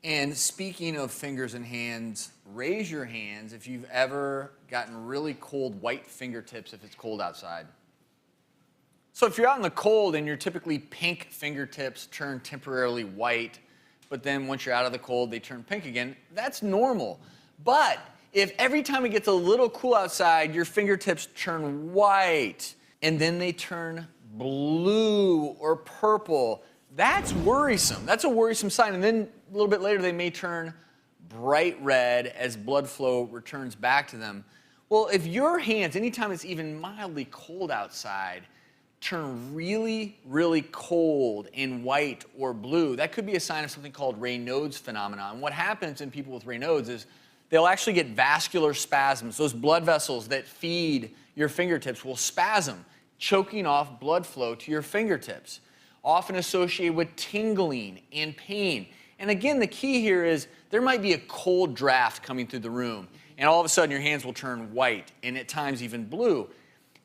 And speaking of fingers and hands, raise your hands if you've ever gotten really cold white fingertips if it's cold outside. So if you're out in the cold and your typically pink fingertips turn temporarily white, but then once you're out of the cold, they turn pink again, that's normal. But if every time it gets a little cool outside, your fingertips turn white and then they turn blue or purple, that's worrisome. That's a worrisome sign. And then a little bit later, they may turn bright red as blood flow returns back to them. Well, if your hands, anytime it's even mildly cold outside, turn really, really cold and white or blue, that could be a sign of something called Raynaud's phenomenon. And what happens in people with Raynaud's is they'll actually get vascular spasms. Those blood vessels that feed your fingertips will spasm, choking off blood flow to your fingertips, often associated with tingling and pain. And again, the key here is there might be a cold draft coming through the room, and all of a sudden your hands will turn white and at times even blue.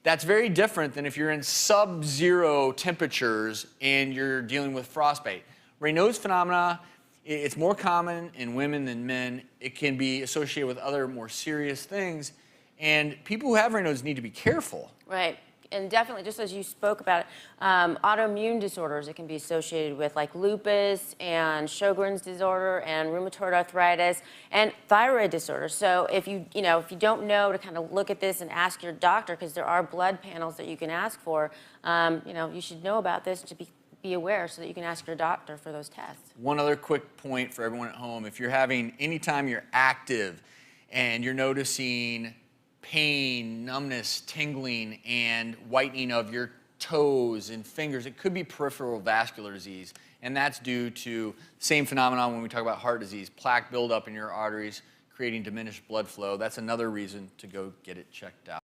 That's very different than if you're in sub-zero temperatures and you're dealing with frostbite. Raynaud's phenomena, it's more common in women than men. It can be associated with other more serious things, and people who have Raynaud's need to be careful. Right. And definitely, just as you spoke about it, autoimmune disorders, it can be associated with like lupus and Sjogren's disorder and rheumatoid arthritis and thyroid disorder. So if you don't know, to kind of look at this and ask your doctor, because there are blood panels that you can ask for, you should know about this to be aware so that you can ask your doctor for those tests. One other quick point for everyone at home: if you're having, anytime you're active and you're noticing pain, numbness, tingling, and whitening of your toes and fingers, it could be peripheral vascular disease. And that's due to the same phenomenon when we talk about heart disease, plaque buildup in your arteries, creating diminished blood flow. That's another reason to go get it checked out.